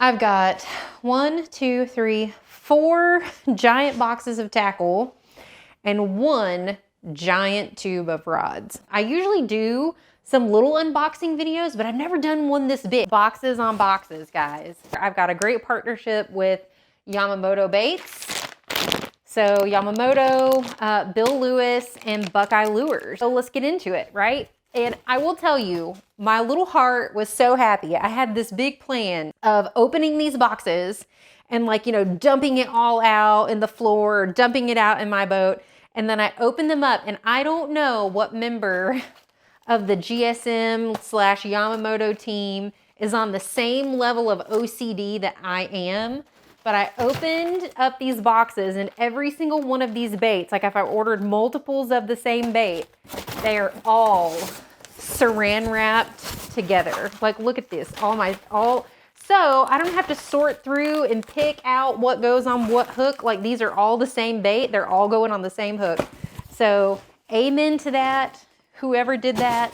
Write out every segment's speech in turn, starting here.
I've got 1, 2, 3, 4 giant boxes of tackle and 1 giant tube of rods. I usually do some little unboxing videos, but I've never done one this big. Boxes on boxes, guys. I've got a great partnership with Yamamoto Baits. So Yamamoto, Bill Lewis, and Buckeye Lures. So let's get into it, right? And I will tell you, my little heart was so happy. I had this big plan of opening these boxes and, like, you know, dumping it all out in the floor, or dumping it out in my boat. And then I opened them up, and I don't know what member of the GSM/Yamamoto team is on the same level of OCD that I am. But I opened up these boxes, and every single one of these baits, like if I ordered multiples of the same bait, they are all saran wrapped together. Like, look at this, so I don't have to sort through and pick out what goes on what hook. Like, these are all the same bait. They're all going on the same hook. So amen to that. Whoever did that,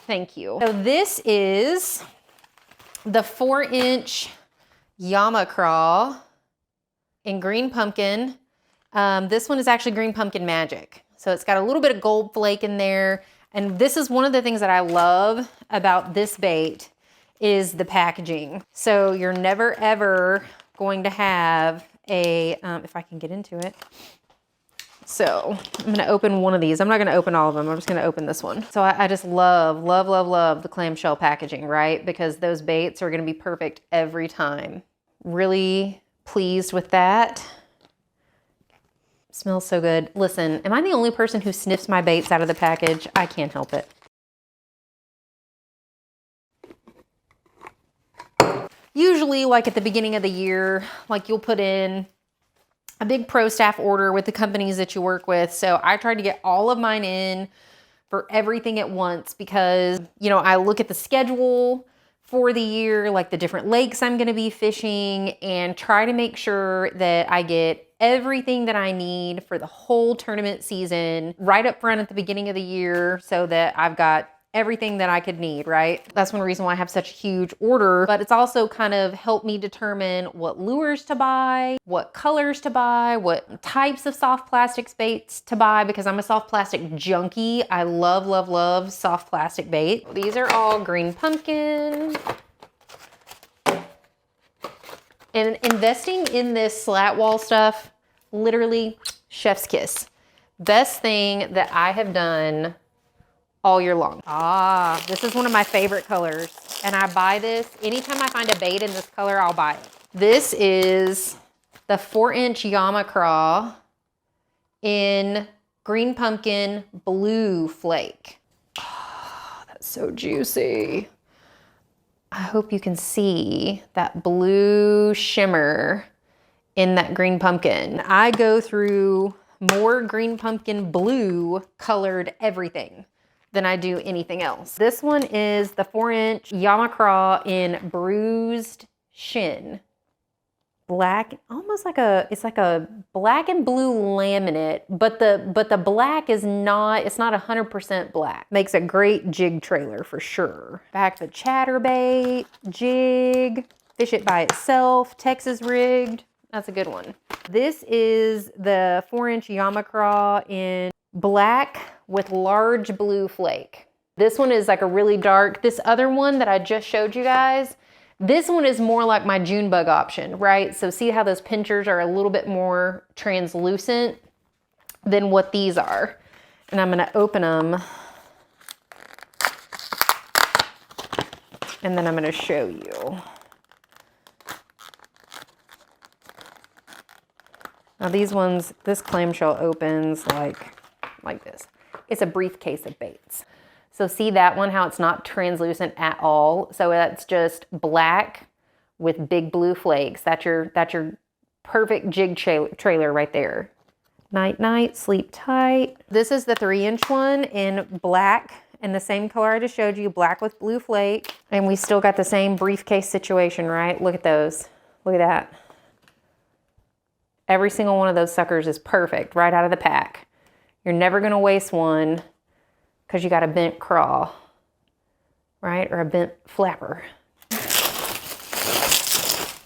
thank you. So this is the 4-inch Craw in green pumpkin. This one is actually green pumpkin magic. So it's got a little bit of gold flake in there. And this is one of the things that I love about this bait is the packaging. So you're never ever going to have a, if I can get into it. So I'm gonna open one of these. I'm not gonna open all of them. I'm just gonna open this one. So I just love the clamshell packaging, right? Because those baits are gonna be perfect every time. Really pleased with that. Smells so good. Listen, am I the only person who sniffs my baits out of the package? I can't help it. Usually, like at the beginning of the year, like you'll put in a big pro staff order with the companies that you work with. So I tried to get all of mine in for everything at once because, you know, I look at the schedule for the year, like the different lakes I'm going to be fishing, and try to make sure that I get everything that I need for the whole tournament season right up front at the beginning of the year so that I've got everything that I could need, right? That's one reason why I have such a huge order, but it's also kind of helped me determine what lures to buy, what colors to buy, what types of soft plastics baits to buy, because I'm a soft plastic junkie. I love soft plastic bait. These are all green pumpkin. And investing in this slat wall stuff, literally chef's kiss. Best thing that I have done all year long. This is one of my favorite colors. And I buy this, anytime I find a bait in this color, I'll buy it. This is the 4-inch Craw in green pumpkin blue flake. Oh, that's so juicy. I hope you can see that blue shimmer in that green pumpkin. I go through more green pumpkin blue colored everything than I do anything else. This one is the 4-inch Craw in bruised shin. Black, almost like it's like a black and blue laminate, but the black is not, it's not 100% black. Makes a great jig trailer for sure. Back to chatterbait, jig, fish it by itself, Texas rigged. That's a good one. This is the 4-inch Craw in black with large blue flake. This one is like a really dark. This other one that I just showed you guys, this one is more like my June bug option, right? So see how those pinchers are a little bit more translucent than what these are. And I'm gonna open them and then I'm gonna show you. Now these ones, this clamshell opens like this. It's a briefcase of baits. So see that one, how it's not translucent at all. So that's just black with big blue flakes. That's your perfect jig trailer right there. Night night, sleep tight. This is the 3-inch one in black and the same color I just showed you, black with blue flake. And we still got the same briefcase situation, right? Look at those. Look at that. Every single one of those suckers is perfect right out of the pack. You're never gonna waste one because you got a bent craw, right? Or a bent flapper.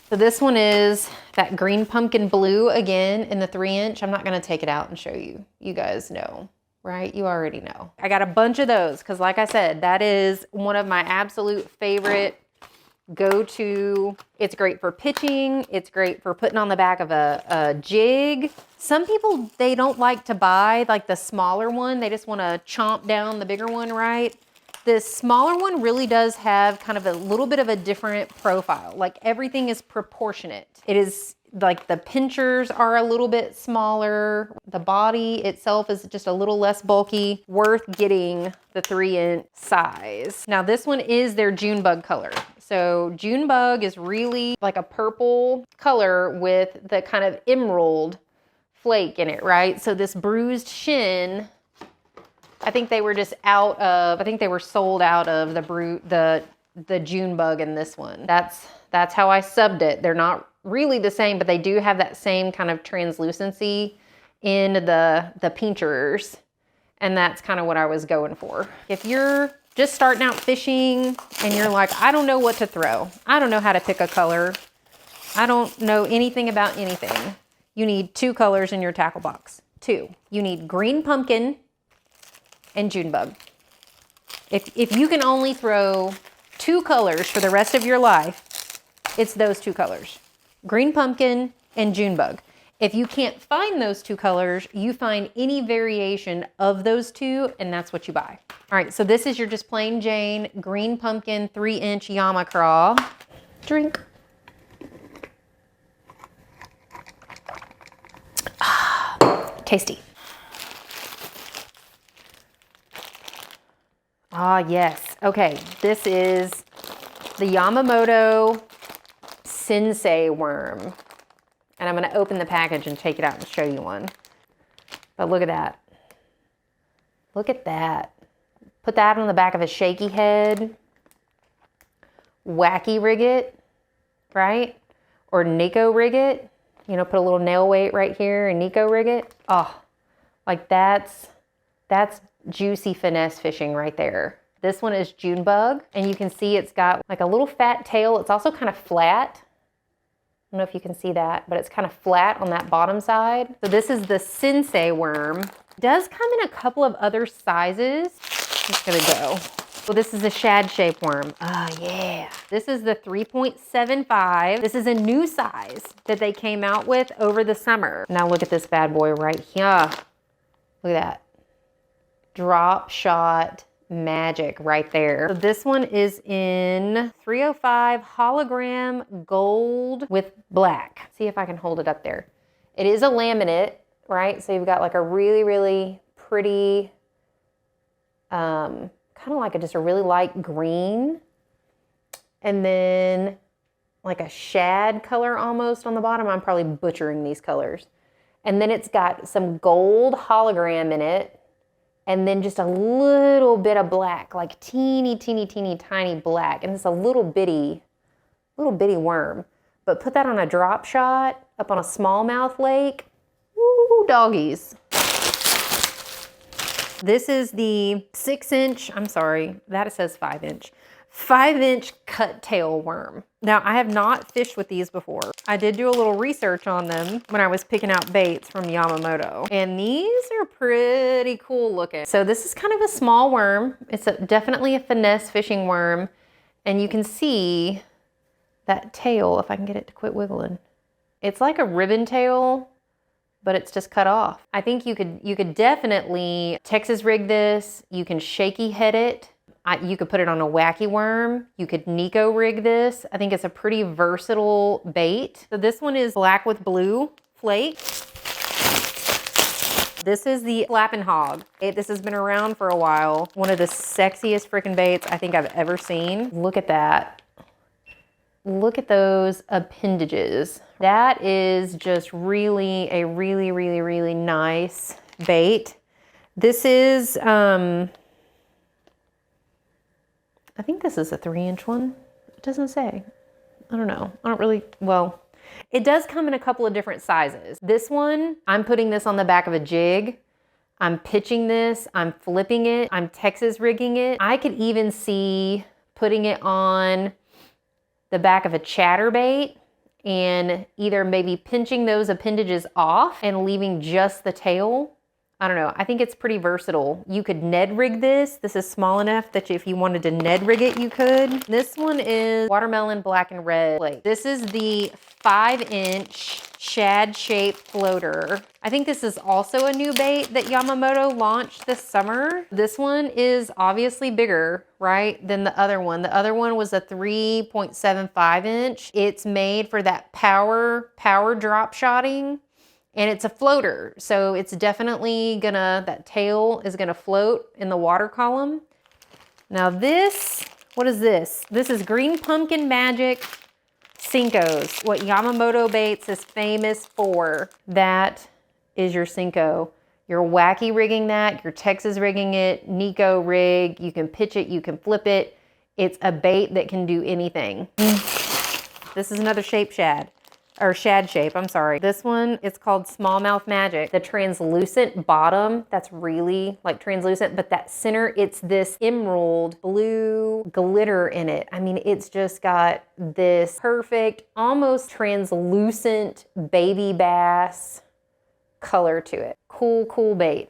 So this one is that green pumpkin blue again in the 3-inch. I'm not gonna take it out and show you. You guys know, right? You already know. I got a bunch of those because like I said, that is one of my absolute favorite go-to. It's great for pitching. It's great for putting on the back of a jig. Some people, they don't like to buy like the smaller one. They just want to chomp down the bigger one, right? This smaller one really does have kind of a little bit of a different profile. Like everything is proportionate. It is like the pinchers are a little bit smaller. The body itself is just a little less bulky. Worth getting the 3-inch size. Now this one is their June bug color. So June bug is really like a purple color with the kind of emerald flake in it, right? So this bruised shin, I think they were just out of, I think they were sold out of the June bug in this one. That's how I subbed it. They're not really the same, but they do have that same kind of translucency in the pinchers. And that's kind of what I was going for. If you're just starting out fishing and you're like, I don't know what to throw. I don't know how to pick a color. I don't know anything about anything. You need 2 colors in your tackle box. 2. You need green pumpkin and June bug. If you can only throw 2 colors for the rest of your life, it's those 2 colors. Green pumpkin and June bug. If you can't find those 2 colors, you find any variation of those 2, and that's what you buy. All right, so this is your just plain Jane green pumpkin 3-inch Yamamoto Craw. Drink. Ah, tasty. Ah, yes. Okay, this is the Yamamoto Sensei worm. And I'm gonna open the package and take it out and show you one. But look at that. Look at that. Put that on the back of a shaky head. Wacky rig it, right? Or Nico rig it. You know, put a little nail weight right here and Nico rig it. Oh, like that's juicy finesse fishing right there. This one is June bug, and you can see it's got like a little fat tail. It's also kind of flat. I don't know if you can see that, but it's kind of flat on that bottom side. So this is the Sensei worm. It does come in a couple of other sizes. I'm just gonna go. Well, this is a shad shape worm. Oh yeah. This is the 3.75. This is a new size that they came out with over the summer. Now look at this bad boy right here. Look at that. Drop shot magic right there. So this one is in 305 hologram gold with black. See if I can hold it up there. It is a laminate, right? So you've got like a really, really pretty, kind of like just a really light green. And then like a shad color almost on the bottom. I'm probably butchering these colors. And then it's got some gold hologram in it. And then just a little bit of black, like teeny, teeny, teeny, tiny black. And it's a little bitty worm. But put that on a drop shot up on a smallmouth lake. Woo, doggies. This is the 6-inch, I'm sorry, that says 5-inch. 5-inch cut tail worm. Now, I have not fished with these before. I did do a little research on them when I was picking out baits from Yamamoto. And these are pretty cool looking. So this is kind of a small worm. It's definitely a finesse fishing worm. And you can see that tail, if I can get it to quit wiggling. It's like a ribbon tail, but it's just cut off. I think you could definitely Texas rig this. You can shaky head it. You could put it on a wacky worm. You could Nico rig this. I think it's a pretty versatile bait. So this one is black with blue flake. This is the Flappin' Hog. This has been around for a while. One of the sexiest freaking baits I think I've ever seen. Look at that. Look at those appendages. That is just really a really, really, really nice bait. This is, I think this is a 3-inch one. It doesn't say. I don't know. I don't really, well, it does come in a couple of different sizes. This one, I'm putting this on the back of a jig. I'm pitching this. I'm flipping it. I'm Texas rigging it. I could even see putting it on the back of a chatterbait and either maybe pinching those appendages off and leaving just the tail. I don't know. I think it's pretty versatile. You could Ned rig this. This is small enough that if you wanted to Ned rig it, you could. This one is watermelon black and red plate. This is the 5-inch shad shaped floater. I think this is also a new bait that Yamamoto launched this summer. This one is obviously bigger, right, than the other one. The other one was a 3.75 inch. It's made for that power drop shotting. And it's a floater, so it's definitely gonna, that tail is gonna float in the water column. Now this, what is this? This is Green Pumpkin Magic Cincos, what Yamamoto Baits is famous for. That is your Cinco. You're wacky rigging that, you're Texas rigging it, Nico rig, you can pitch it, you can flip it. It's a bait that can do anything. This is another shape shad. Or shad shape, I'm sorry. This one, it's called Smallmouth Magic. The translucent bottom, that's really like translucent, but that center, it's this emerald blue glitter in it. I mean, it's just got this perfect, almost translucent baby bass color to it. Cool, cool bait.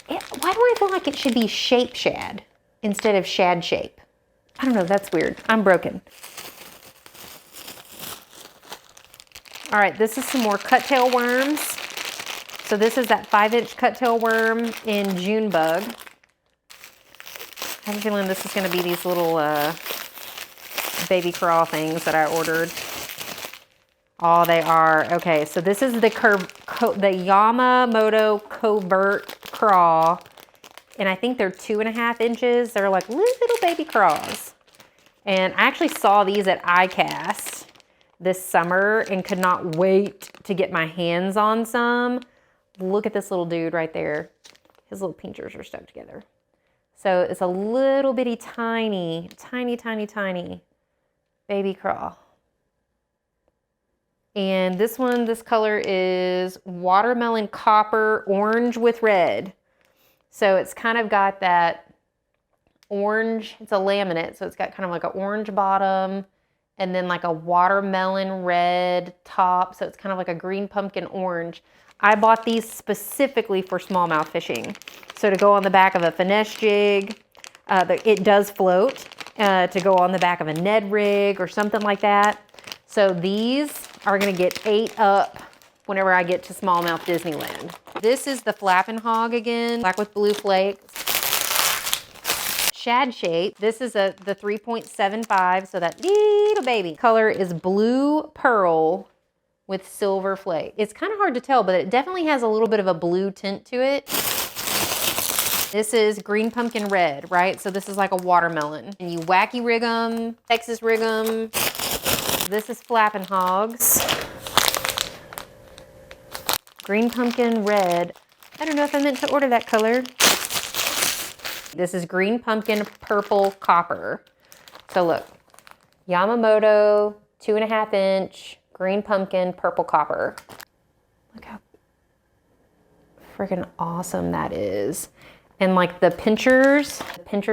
Why do I feel like it should be shape shad instead of shad shape? I don't know, that's weird. I'm broken. All right, this is some more cuttail worms. So this is that 5-inch cuttail worm in June bug. I have a feeling this is gonna be these little baby craw things that I ordered. Oh, they are. Okay, so this is the Yamamoto covert craw. And I think they're 2.5 inches. They're like little baby craws. And I actually saw these at iCast this summer and could not wait to get my hands on some. Look at this little dude right there. His little pinchers are stuck together. So it's a little bitty tiny baby craw. And this one, this color is watermelon copper orange with red. So it's kind of got that orange, it's a laminate, so it's got kind of like an orange bottom and then like a watermelon red top. So it's kind of like a green pumpkin orange. I bought these specifically for smallmouth fishing. So to go on the back of a finesse jig, it does float, to go on the back of a Ned rig or something like that. So these are gonna get ate up whenever I get to Smallmouth Disneyland. This is the Flappin' Hog again, black with blue flakes. Shad shape. This is the 3.75, so that little baby. Color is blue pearl with silver flake. It's kind of hard to tell, but it definitely has a little bit of a blue tint to it. This is green pumpkin red, right? So this is like a watermelon. And you wacky rig them, Texas rig them. This is Flappin' Hogs. Green pumpkin red. I don't know if I meant to order that color. This is green pumpkin purple copper. So look, Yamamoto 2.5 inch green pumpkin purple copper. Look how freaking awesome that is. And like the pinchers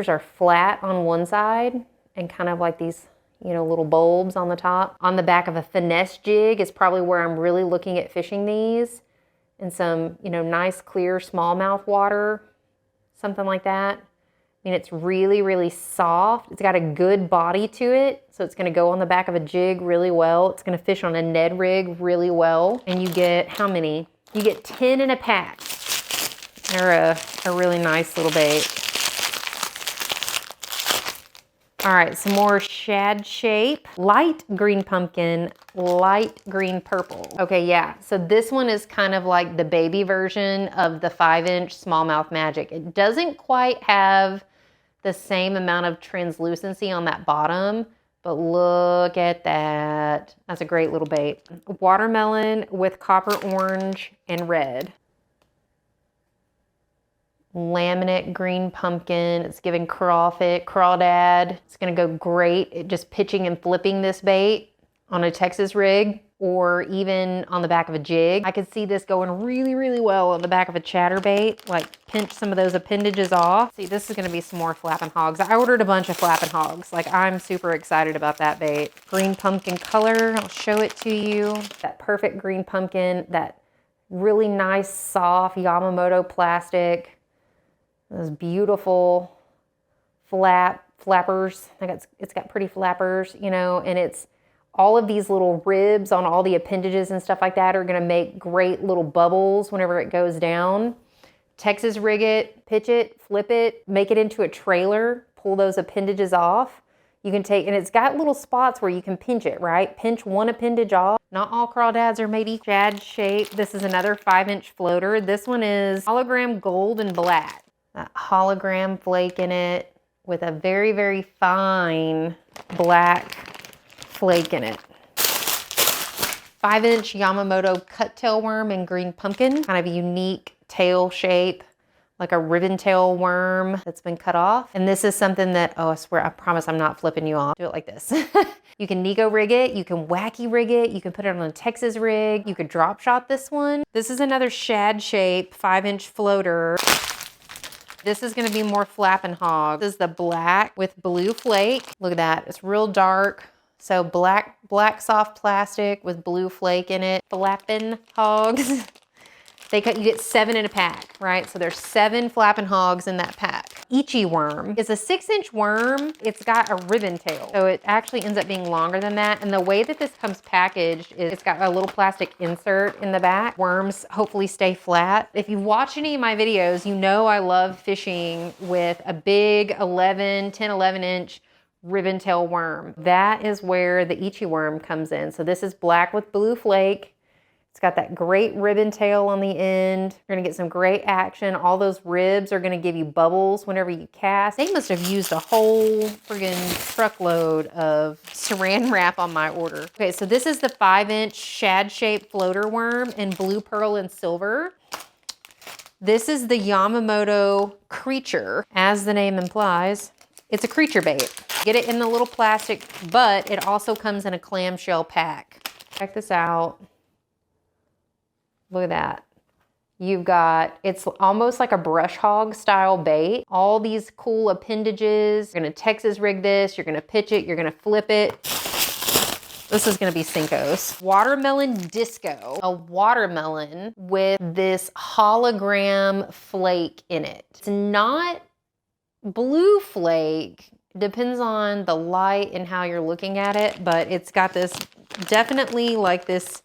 are flat on one side and kind of like these, you know, little bulbs on the top. On the back of a finesse jig is probably where I'm really looking at fishing these. In some, you know, nice clear smallmouth water, something like that. I mean, it's really, really soft. It's got a good body to it. So it's gonna go on the back of a jig really well. It's gonna fish on a Ned rig really well. And you get, how many? You get 10 in a pack. They're a really nice little bait. All right, some more shad shape. Light green pumpkin, light green purple. Okay, yeah, so this one is kind of like the baby version of the 5-inch Smallmouth Magic. It doesn't quite have the same amount of translucency on that bottom, but look at that. That's a great little bait. Watermelon with copper orange and red. Laminate green pumpkin. It's giving crawdad. It's gonna go great at just pitching and flipping this bait on a Texas rig. or even on the back of a jig. I could see this going really, really well on the back of a chatterbait, like pinch some of those appendages off. See, this is gonna be some more flapping hogs. I ordered a bunch of flapping hogs. Like, I'm super excited about that bait. Green pumpkin color, I'll show it to you. That perfect green pumpkin, that really nice, soft Yamamoto plastic. Those beautiful flappers. It's got pretty flappers, you know, and it's all of these little ribs on all the appendages and stuff like that are gonna make great little bubbles whenever it goes down. Texas rig it, pitch it, flip it, make it into a trailer, pull those appendages off. You can take, and it's got little spots where you can pinch it, right? Pinch one appendage off. Not all crawdads are made equal. Shad shape. This is another 5-inch floater. This one is hologram gold and black. That hologram flake in it with a very, very fine black flake in it. 5-inch Yamamoto cut tail worm and green pumpkin. Kind of a unique tail shape, like a ribbon tail worm that's been cut off. And this is something that, oh, I swear, I promise I'm not flipping you off. Do it like this. You can Nico rig it, you can wacky rig it, you can put it on a Texas rig, you could drop shot this one. This is another shad shape 5-inch floater. This is gonna be more flapping hog. This is the black with blue flake. Look at that, it's real dark. So black soft plastic with blue flake in it. Flapping hogs. You get 7 in a pack, right? So there's 7 flapping hogs in that pack. Ichi worm is a 6-inch worm. It's got a ribbon tail. So it actually ends up being longer than that. And the way that this comes packaged is it's got a little plastic insert in the back. Worms hopefully stay flat. If you've watched any of my videos, you know I love fishing with a big 10, 11-inch ribbon tail worm. That is where the Ichi worm comes in. So this is black with blue flake. It's got that great ribbon tail on the end. You're gonna get some great action. All those ribs are gonna give you bubbles whenever you cast. They must have used a whole friggin' truckload of saran wrap on my order. Okay, so this is the 5-inch shad-shaped floater worm in blue, pearl, and silver. This is the Yamamoto Creature. As the name implies, it's a creature bait. Get it in the little plastic, but it also comes in a clamshell pack. Check this out. Look at that. You've got, it's almost like a brush hog style bait. All these cool appendages. You're gonna Texas rig this, you're gonna pitch it, you're gonna flip it. This is gonna be Cinco's. Watermelon disco. A watermelon with this hologram flake in it. It's not blue flake. Depends on the light and how you're looking at it, but it's got this, definitely like this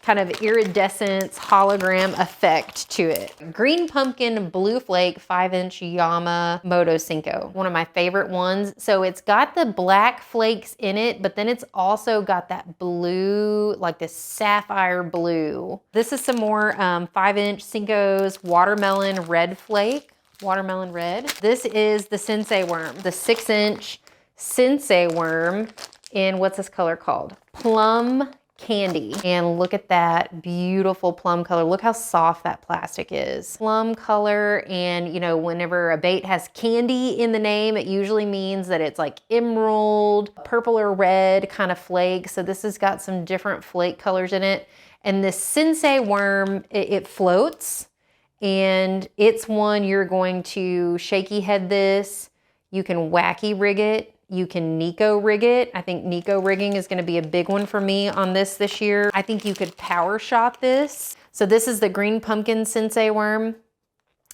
kind of iridescence hologram effect to it. Green pumpkin blue flake 5-inch Yamamoto Cinco. One of my favorite ones. So it's got the black flakes in it, but then it's also got that blue, like this sapphire blue. This is some more 5-inch Cinco's watermelon red flake. Watermelon red. This is the sensei worm, the 6-inch sensei worm in, what's this color called? Plum candy. And look at that beautiful plum color. Look how soft that plastic is. Plum color, and you know, whenever a bait has candy in the name, it usually means that it's like emerald, purple or red kind of flake. So this has got some different flake colors in it. And this sensei worm, it floats, and it's one you're going to shaky head this. You can wacky rig it. You can Nico rig it. I think Nico rigging is gonna be a big one for me on this year. I think you could power shot this. So this is the green pumpkin sensei worm.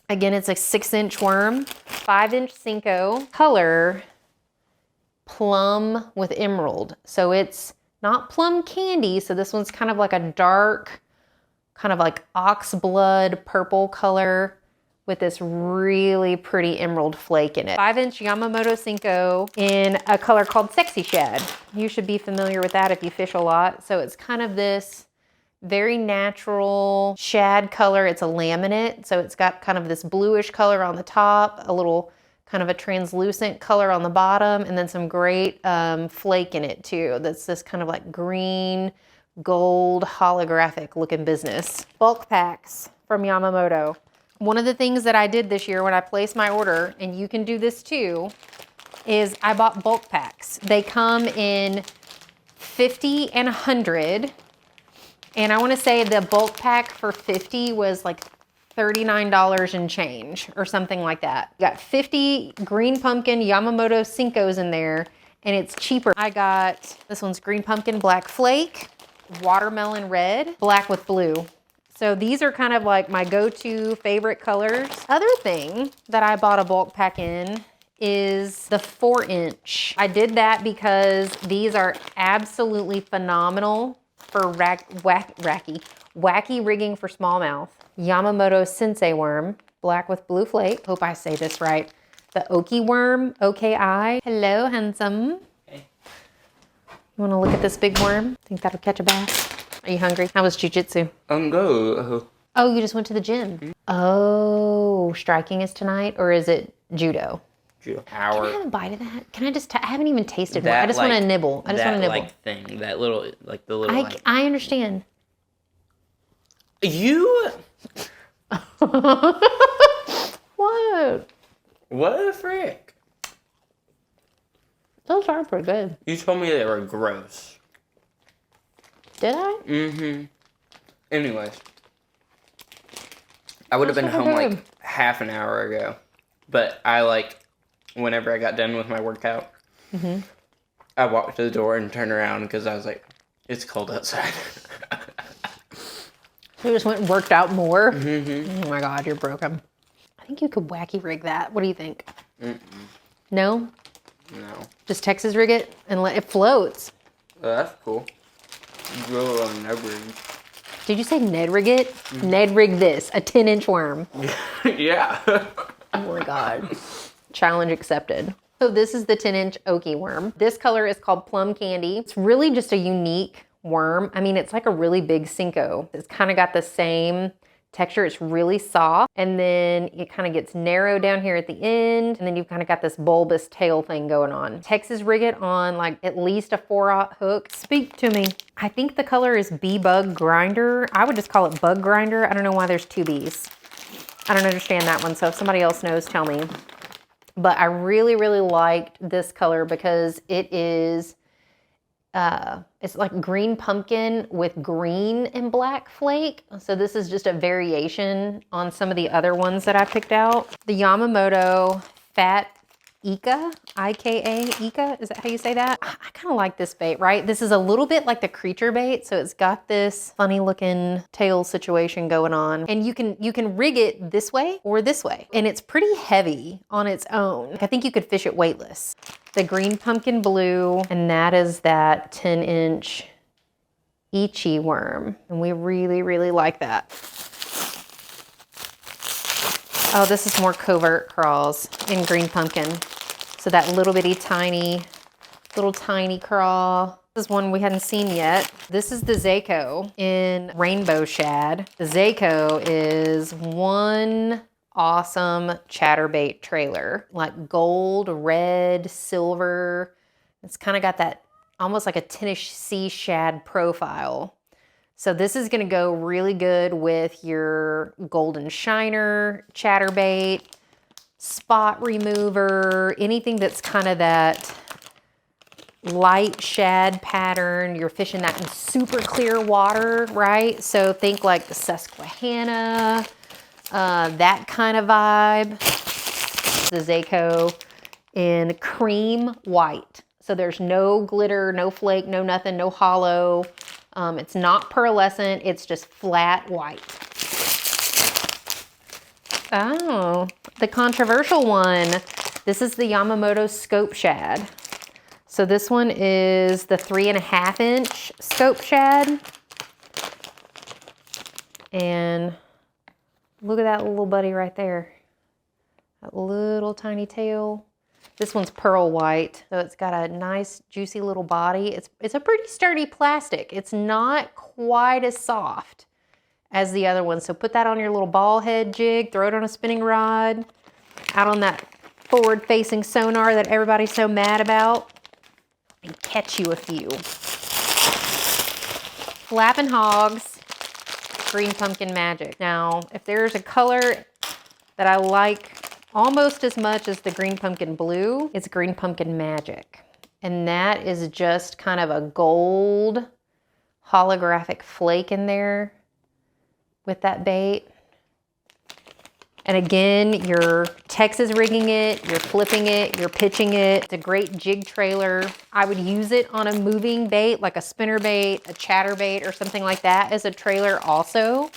Again, it's a 6-inch worm, 5-inch Cinco. Color, plum with emerald. So it's not plum candy. So this one's kind of like a dark, kind of like ox blood purple color with this really pretty emerald flake in it. 5-inch Yamamoto Cinco in a color called Sexy Shad. You should be familiar with that if you fish a lot. So it's kind of this very natural shad color. It's a laminate, so it's got kind of this bluish color on the top, a little kind of a translucent color on the bottom, and then some great flake in it too. That's this kind of like green, gold, holographic looking business. Bulk packs from Yamamoto. One of the things that I did this year when I placed my order, and you can do this too, is I bought bulk packs. They come in 50 and 100. And I want to say the bulk pack for 50 was like $39 and change or something like that. Got 50 green pumpkin Yamamoto Cincos in there, and it's cheaper. I got, this one's green pumpkin black flake, watermelon red, black with blue. So these are kind of like my go-to favorite colors. Other thing that I bought a bulk pack in is the 4-inch. I did that because these are absolutely phenomenal for wacky rigging for smallmouth. Yamamoto Sensei worm, black with blue flake. Hope I say this right. The Oki worm, OKI. Hello, handsome. Hey. You wanna look at this big worm? Think that'll catch a bass? Are you hungry? How was jujitsu? Go. Oh, you just went to the gym. Oh, striking is tonight, or is it judo? Judo. Can I have a bite of that? Can I just, I haven't even tasted one. I just want to nibble. I just want to nibble. Like thing, that little, like the little. I understand. You. What? What the frick? Those are pretty good. You told me they were gross. Did I? Mm-hmm. Anyways. I would have been home like half an hour ago. But I whenever I got done with my workout, I walked to the door and turned around because I was like, it's cold outside. So you just went and worked out more? Oh my God, you're broken. I think you could wacky rig that. What do you think? No? No. Just Texas rig it and let it floats. Oh, that's cool. Grow on Ned rig. Did you say Ned rig it? Ned rig this, a 10-inch worm. Yeah. Oh my God. Challenge accepted. So this is the 10-inch Oki worm. This color is called Plum Candy. It's really just a unique worm. I mean, it's like a really big Cinco. It's kind of got the same texture. It's really soft. And then it kind of gets narrow down here at the end. And then you've kind of got this bulbous tail thing going on. Texas rig it on like at least a 4/0 hook. Speak to me. I think the color is Bee Bug Grinder. I would just call it Bug Grinder. I don't know why there's 2 B's. I don't understand that one. So if somebody else knows, tell me. But I really, really liked this color because it is, it's like green pumpkin with green and black flake. So this is just a variation on some of the other ones that I picked out. The Yamamoto Fat Ika, I-K-A, Ika, is that how you say that? I kind of like this bait, right? This is a little bit like the creature bait, so it's got this funny looking tail situation going on. And you can rig it this way or this way. And it's pretty heavy on its own. I think you could fish it weightless. The green pumpkin blue, and that is that 10-inch Ichi worm. And we really, really like that. Oh, this is more covert craws in green pumpkin. So that little bitty tiny craw. This is one we hadn't seen yet. This is the Zako in rainbow shad. The Zako is one awesome chatterbait trailer, like gold, red, silver. It's kind of got that almost like a Tennessee shad profile. So this is gonna go really good with your golden shiner, chatterbait, spot remover, anything that's kind of that light shad pattern. You're fishing that in super clear water, right? So think like the Susquehanna, that kind of vibe. The Zako in cream white. So there's no glitter, no flake, no nothing, no hollow. It's not pearlescent, it's just flat white. Oh, the controversial one. This is the Yamamoto Scope Shad. So this one is the 3.5-inch Scope Shad. And look at that little buddy right there. That little tiny tail. This one's pearl white, so it's got a nice juicy little body. It's a pretty sturdy plastic. It's not quite as soft as the other one. So put that on your little ball head jig, throw it on a spinning rod, out on that forward facing sonar that everybody's so mad about, and catch you a few. Flapping Hogs, Green Pumpkin Magic. Now, if there's a color that I like almost as much as the Green Pumpkin Blue, it's Green Pumpkin Magic. And that is just kind of a gold holographic flake in there with that bait. And again, you're Texas rigging it, you're flipping it, you're pitching it. It's a great jig trailer. I would use it on a moving bait, like a spinner bait, a chatter bait, or something like that as a trailer also.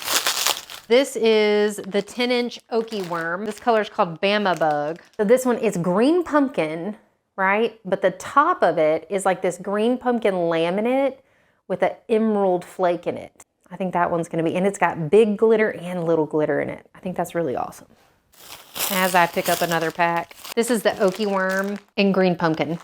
This is the 10-inch Okie worm. This color is called Bama Bug. So this one is green pumpkin, right? But the top of it is like this green pumpkin laminate with an emerald flake in it. I think that one's gonna be, and it's got big glitter and little glitter in it. I think that's really awesome. As I pick up another pack, this is the Okie worm in green pumpkin.